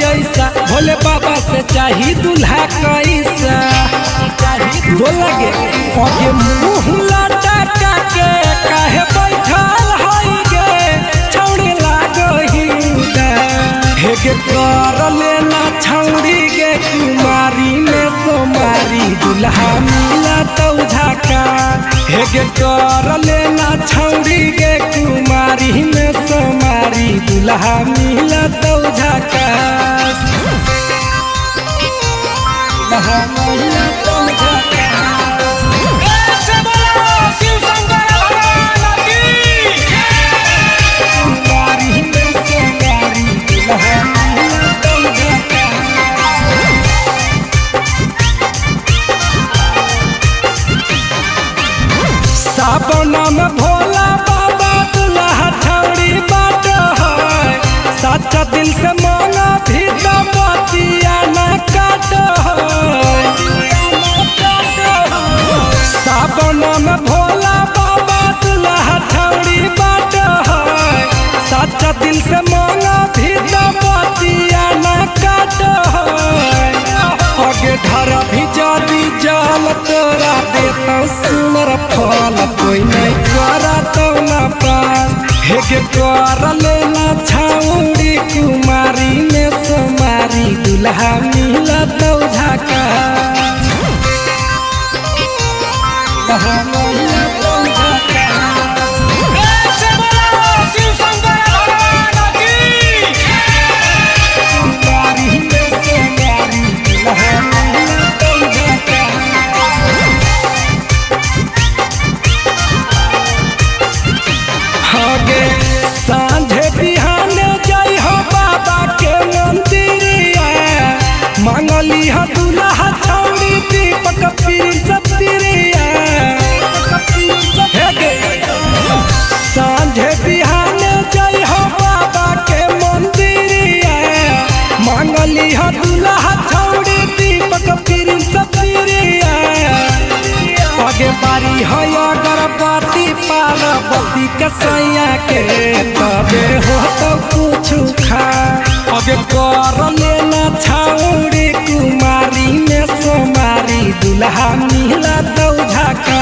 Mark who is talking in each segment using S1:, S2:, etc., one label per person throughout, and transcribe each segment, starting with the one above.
S1: ऐसा भोले बाबा से चाही दूल्हा कैसा बोलगे ओके मुँह लटका के काहे बैठल हई गे छौड़ी लागही हेगे कर लेना छौड़ी गे कुमारी में सोमारी दूल्हा मिला तो झाका हेगे कर लेना छौड़ी गे कुमारी में सोमारी दूल्हा मिला तो झाका दूल्हा मिला तो झाका सावन में भोला बाबा दूल्हा छौड़ी बाट है सच्चा दिल से मांगा भी तो बतिया न काट सावन में भोला बाबा दूल्हा छौड़ी बाट है सच्चा दिल से मांगा भी तो बतिया न काट आगे धरा भी जदी जल तोरा देता सुनर फल कोई नहीं करा तो न पास हेगे कर लेना छौड़ी कुमारी में सोमारी दूल्हा मिला तो झाका दूल्हा मिला तो झाका कुमारी में सोमारी दूल्हा मिला तो झाका आगे सांझे बिहाने जाई हो बाबा के मंदिरिया मांगली हो दूल्हा छौड़ी दीपक पिरिया सांझे बिहाने जाई हो बाबा के मंदिरिया मांगली हो दूल्हा छौड़ी दीपक पिरिया आगे बारी है अगरबत्ती पार्वती कसैया के तबे हो तो कुछ खा आगे कर लेना छौड़ी कुमारी में सोमारी दूल्हा मिला तो झाका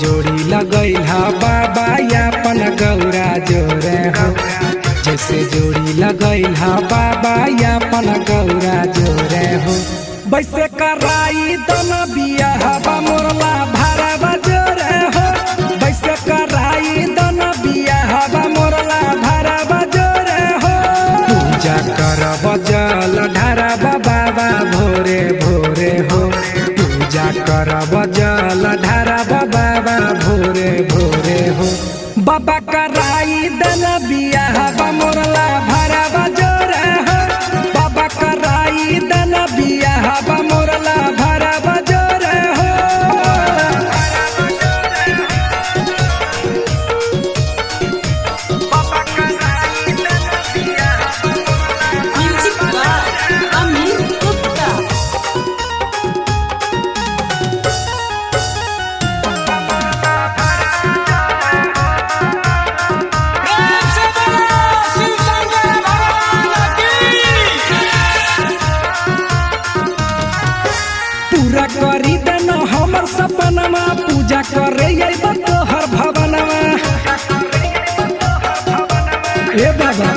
S1: जोड़ी लगैला बाबा यापन गौरा जोरे हो जैसे जोड़ी लगैला बाबा यापन गौरा जोरे हो वैसे कराई दन बियाह मोरला भारा बजोरे हो वैसे कराई दन बियाह मोरला भारा बजोरे हो पूजा कर बजल ढारा बाबा भोरे भोरे हो पूजा कर बजल ढारा बाबा भोरे भोरे हो बाबा कराई दन बियाह मोरला भारा बजोरे हो बाबा कराई दन बियाह मोरला भारा बजोरे हो बाबा कराई दन बियाह पूरा करी देना हमर सपनमा पूजा करे तोहर भवनमा ए बाबा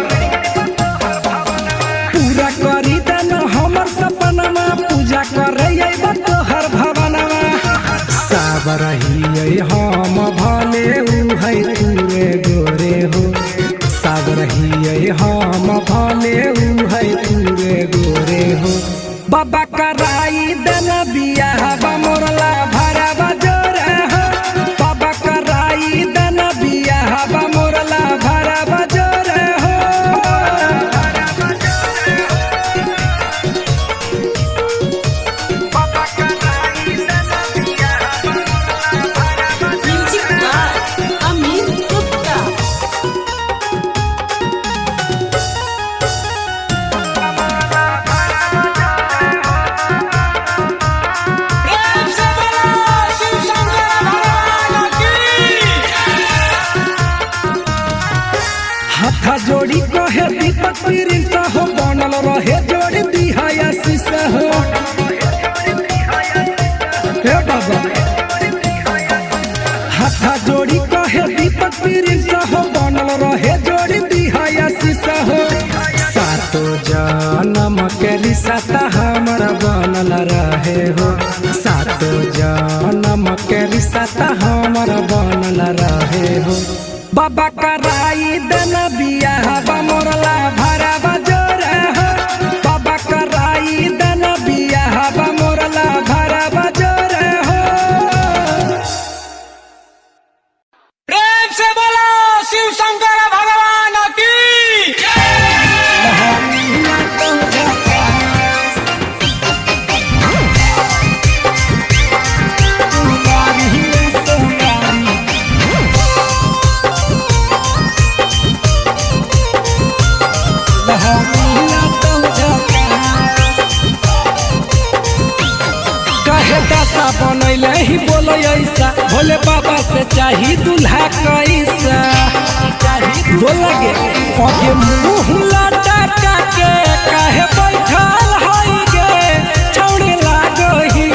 S1: पूरा करी देना हमर सपनमा पूजा करे तोहर भवनमा सब रही हम भले उ है तूरे गोरे हो सब रही हम भले उ है तूरे गोरे हो बाबा कराई दन बियाह मोरला भारा बजोरे हो बाबा कराई दन बियाह मोरला भारा बजोरे हो बनल रहे जोड़ दिहा आशीष हो हे बाबा हाथा जोड़ी कहे दीपक प्रिंस हो बनल रहे जोड़ दिहा आशीष हो सातो जन्म के रिश्ता हमारा बनल रहे हो सातो जन्म के रिश्ता हमारा बनल रहे हो बाबा कराई देना बियाह मोरला भरा बजोर हो बाबा कराई देना बियाह मोरला भरा बजोर हो
S2: प्रेम से बोलो शिव शंकर भगवान की
S1: दशा बनैले ही बोलो ऐसा भोले बाबा से चाही दूल्हा कैसा बोलगे आगे मुंह लटका के काहे बैठल हई गे छौड़ी लागही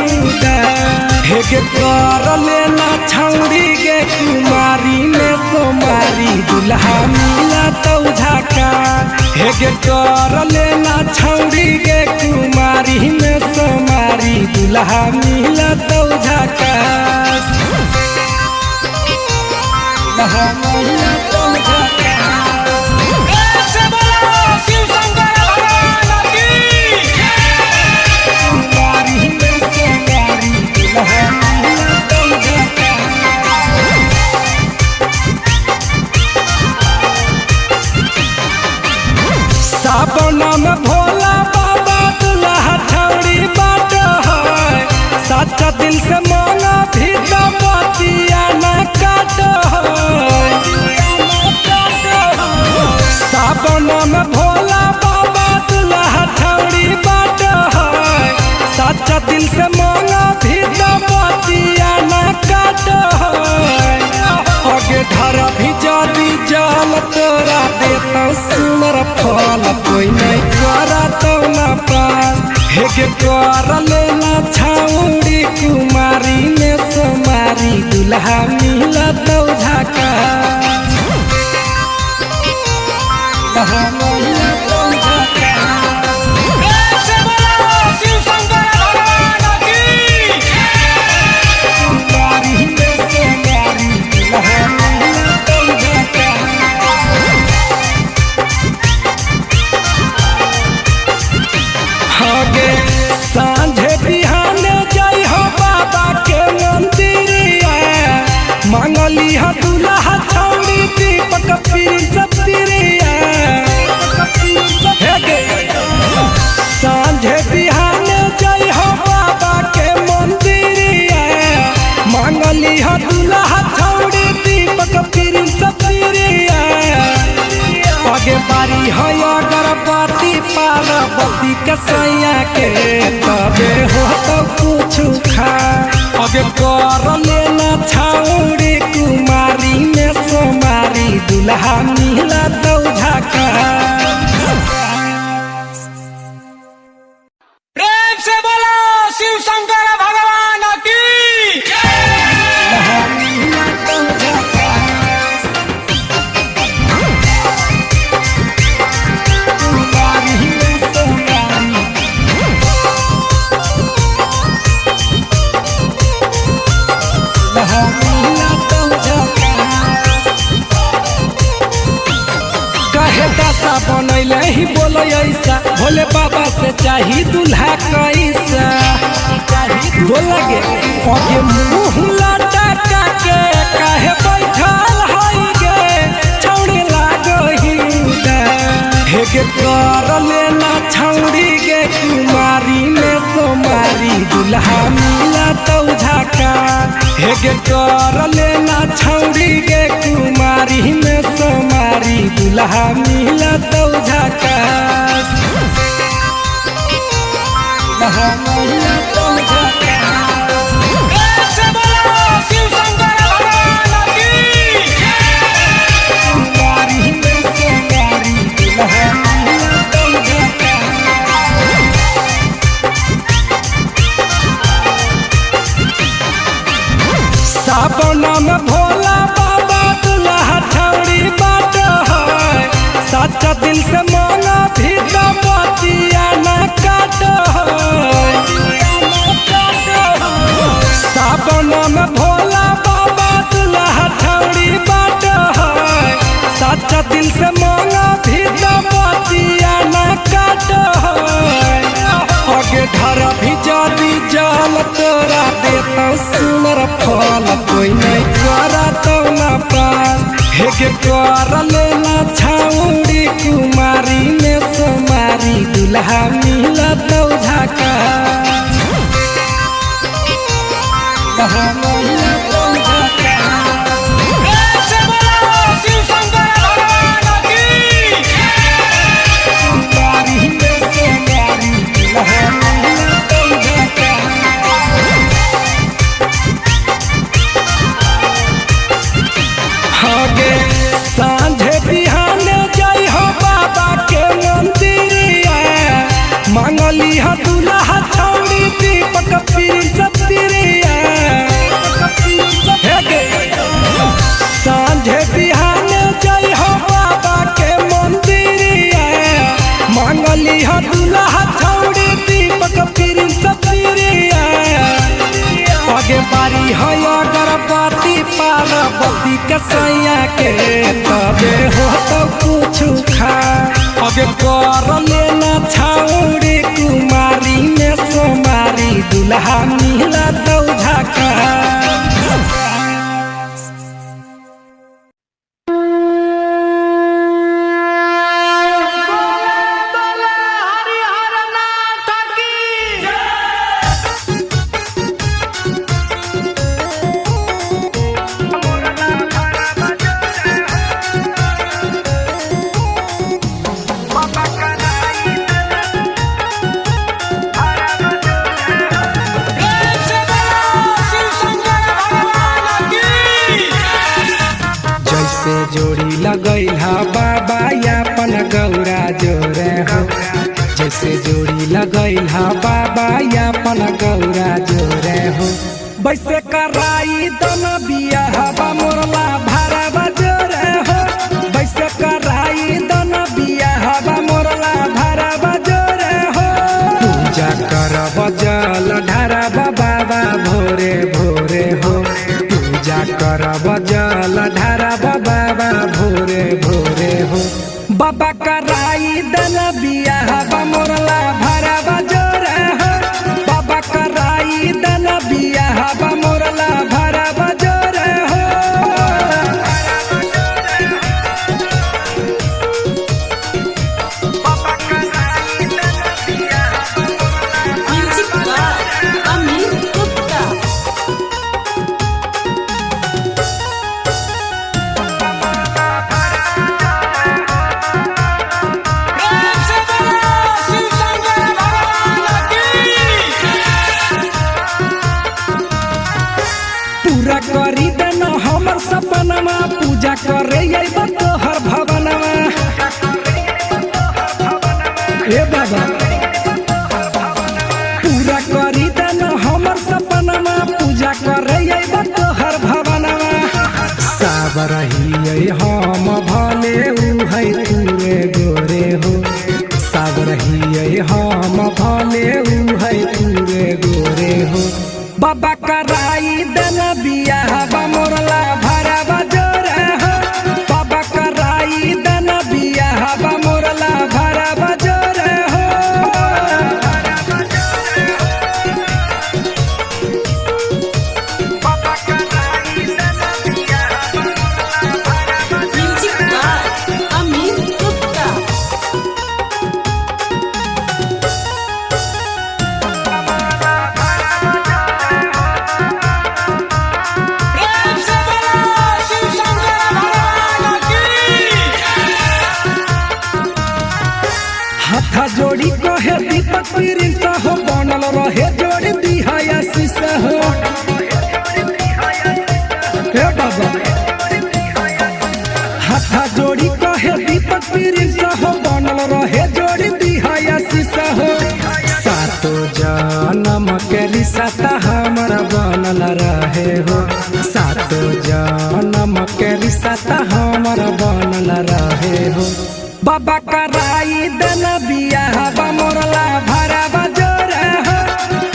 S1: हेगे कर लेना छौड़ी गे कुमारी में सोमारी दूल्हा मिला तो झाका हेगे कर लेना छौड़ी गे कुमारी में सोमारी दूल्हा मिला तो झाका दूल्हा मिला तो झाका
S2: प्रेम से बोलो शिव शंकर भगवान की
S1: कुमारी में सोमारी दूल्हा मिला तो झाका सावन में भोला बाबा दूल्हा छौड़ी बाट है सच्चा दिल से मांगा भी तो बतिया न काट सावन में भोला बाबा दूल्हा छौड़ी बाट है सच्चा दिल से मांगा भी तो बतिया न काट आगे धर भी जदी जल तोरा देता सुनर फल कोई नहीं करा तो न पास हेगे कर लेना छौड़ी कुमारी में सोमारी दूल्हा मिला तो झाका दूल्हा मिला तो झाका
S2: प्रेम से बोलो शिव शंकर भगवान की
S1: कुमारी में सोमारी दूल्हा मिला तो झाका आगे सांझे बिहाने जाई हो बाबा के मंदिरिया मांगली हो दूल्हा छौड़ी दीपक प्रिंस प्रिया सांझे बिहाने जाई हो बाबा के मंदिरिया मांगली हो दूल्हा छौड़ी दीपक प्रिंस प्रिया आगे बारी है अगरबत्ती पार्वती के सैया के तबे हो तो कुछ खा आगे कर लेना छौड़ी कुमारी में सोमारी दूल्हा मिला तो झाका
S2: प्रेम से बोलो शिव शंकर भगवान की
S1: दूल्हा मिला तो झाका कुमारी में सोमारी दूल्हा मिला तो झाका कहे दशा बनैले ही बोलो ऐसा भोले बाबा से चाही दूल्हा कैसा बोलगे आगे मुंह लटका के काहे बैठल हई गे छौड़ी लागही हेगे कर लेना छौड़ी गे कुमारी में सोमारी दूल्हा मिला तो झाका हेगे कर लेना छौड़ी गे कुमारी में सोमारी दूल्हा मिला तो झाका दूल्हा मिला तो झाका
S2: प्रेम से बोलो शिव शंकर भगवान की
S1: कुमारी में सोमारी दूल्हा मिला तो भोला बाबा दुल्हा छौड़ी बाट है सच्चा दिल से मांगा भी तो बतिया न काट है आगे धरा भी जादी जाल तोरा देता सुनर फल कोई नहीं करा तो न पास हेगे कर लेना छौड़ी कुमारी में सोमारी दुल्हा मिला तो झाका
S2: शिव शंकर भगवान की
S1: आगे सांझे बिहान जय हो बाबा के मंदिरिया मांगली हा दुल्हा छौड़ी दीपक प्रिया सांझे बिहान जय हो बाबा के मंदिरिया मांगली हा दुल्हा छौड़ी दीपक प्रिया आगे बारी है अगरबत्ती पार्वती के सैया के तबे हो तो कुछ खा आगे कर लेना छौड़ी कुमारी में सोमारी दुल्हा मिला तो झाका जोड़ी लगैला बाबा यापन गौरा जोरे हो जैसे जोड़ी लगैला बाबा यापन गौरा जोरे हो वैसे कराई दन बियाहबा मोरला भरवा जोरे हो वैसे कराई दन बियाहबा मोरला भरवा जोरे हो पूजा करब जल ढारब बाबा भोरे भोरे हो पूजा करब जल ढारब बाबा भोरे भोरे हो बाबा कराई दन बियाहबा मोरला भरवा जोरे हो बाबा कराई दन बियाहबा मोरला भरवा जोरे हो करी देना हमर सपनमा पूजा करे अइबा तोहर भवनमा ए बाबा पूरा करी देना हमर सपनमा पूजा करे अइबा तोहर भवनमा सब रही हम भले उ है तूरे गोरे हो सब रही हम भले उ है तूरे गोरे हो बाबा कराई दन बियाहबा मोरला भरवा जोरे हो बाबा कराई दन बियाहबा मोरला भरवा जोरे हो बाबा कराई दन बियाहबा मोरला हाथ जोड़ी कहे दीपक प्रिंस हो बनल रहे जोड़ी दिहाया शीशा हो हे बाबा हाथ जोड़ी कहे दीपक प्रिंस हो बनल रहे जोड़ी दिहाया शीशा हो सातो जन्म के रिश्ता हमर बनल रहे हो सातो जन्म के रिश्ता हमर बनल रहे हो बाबा कराई दन बियाहबा मोरला भरवा जोरे हो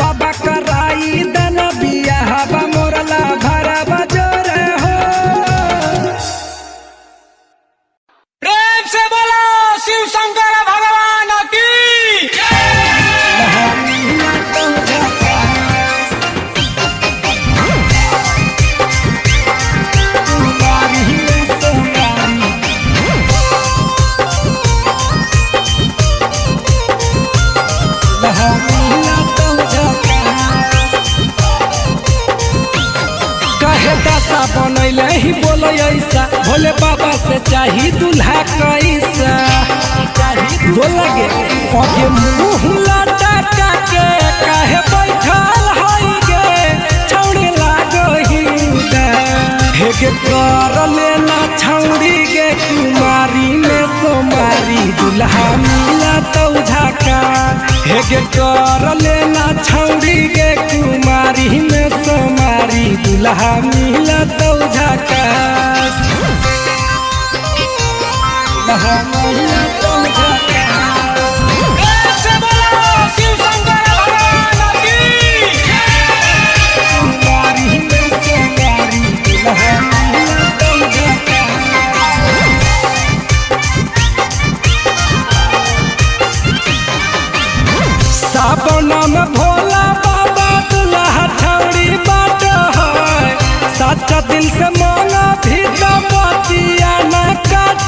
S1: बाबा कराई दन बियाहबा मोरला भोले बाबा से चाही दूल्हा कैसा बोला गे अगे मुँह लटका के काहे बैठल हई गे छौड़ी लागही हेगे कर लेना छौड़ी गे कुमारी में सोमारी दूल्हा मिला तो झाका हेगे कर लेना छौड़ी गे कुमारी में सोमारी दूल्हा मिला तो झाका दूल्हा मिला तो झाका
S2: ऐसे बोलो शिव शंकर भगवान की
S1: कुमारी में सोमारी दूल्हा मिला तो झाका सावन में भोला बाबा दूल्हा छौड़ी बाट है सच्चा दिल से मांगा भी तो बतिया न काट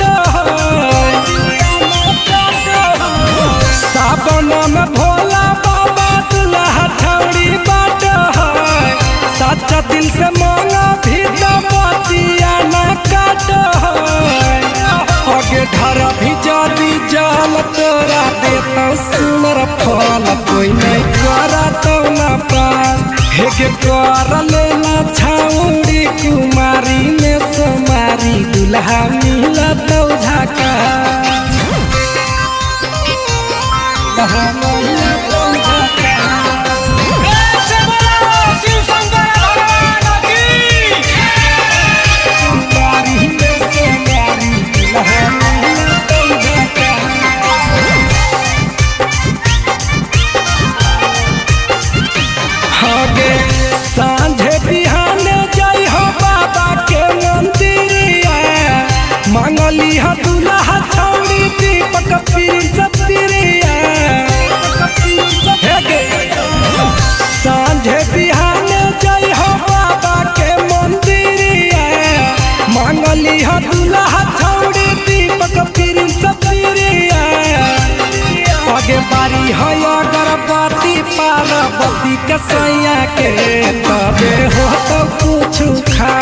S1: सावन में भोला बाबा दूल्हा छौड़ी बाट है सच्चा दिल से मांगा भी तो बतिया न काट आगे धरा भी जादी जाल तोरा देता सुनर फल कोई नहीं करा तो न पास हेगे कर लेना छौड़ी कुमारी में सोमारी दूल्हा मिला तो झाका दूल्हा मिला तो झाका
S2: ऐसे बोलो शिव शंकर भगवान की
S1: कुमारी में सोमारी दूल्हा मिला तो झाका आगे सांझे बिहाने जाई हो बाबा के मंदिरिया मांगली हा दूल्हा छौड़ी दीपक प्रिंस प्रिया हेगे सांझे बिहाने जाई हो बाबा के मंदिरिया मांगली हा दूल्हा छौड़ी दीपक प्रिंस प्रिया आगे बारी है अगरबत्ती पार्वती के सैया के तबे हो तो कुछ खा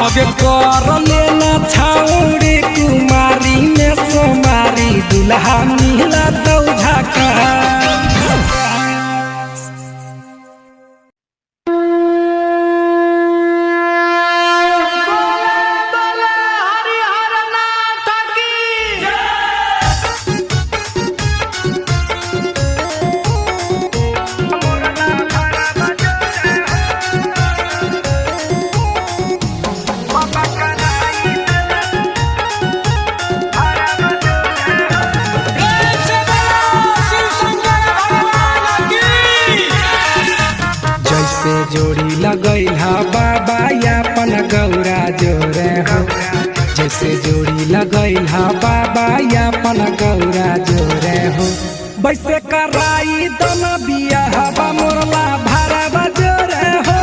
S1: आगे कर लेना छौड़ी कुमारी में सोमारी दूल्हा मिला तो झाका
S2: ऐसे बोलो शिव शंकर भगवान की
S1: जैसे जोड़ी लगैला बाबा यापन गौरा जोरे हो जैसे जोड़ी लगैला बाबा यापन गौरा जोरे हो वैसे कराई दम बिया हवा मोरला भरवा जोरे हो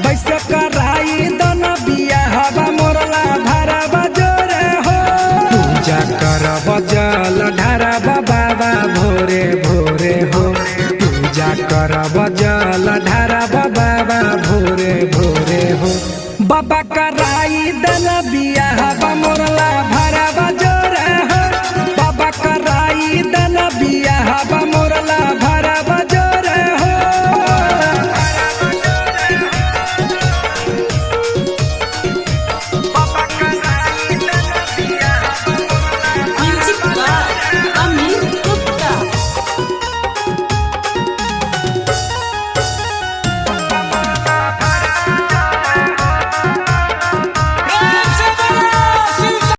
S1: वैसे कराई दम बिया हवा मोरला भरवा जोरे हो पूजा करब जल ढार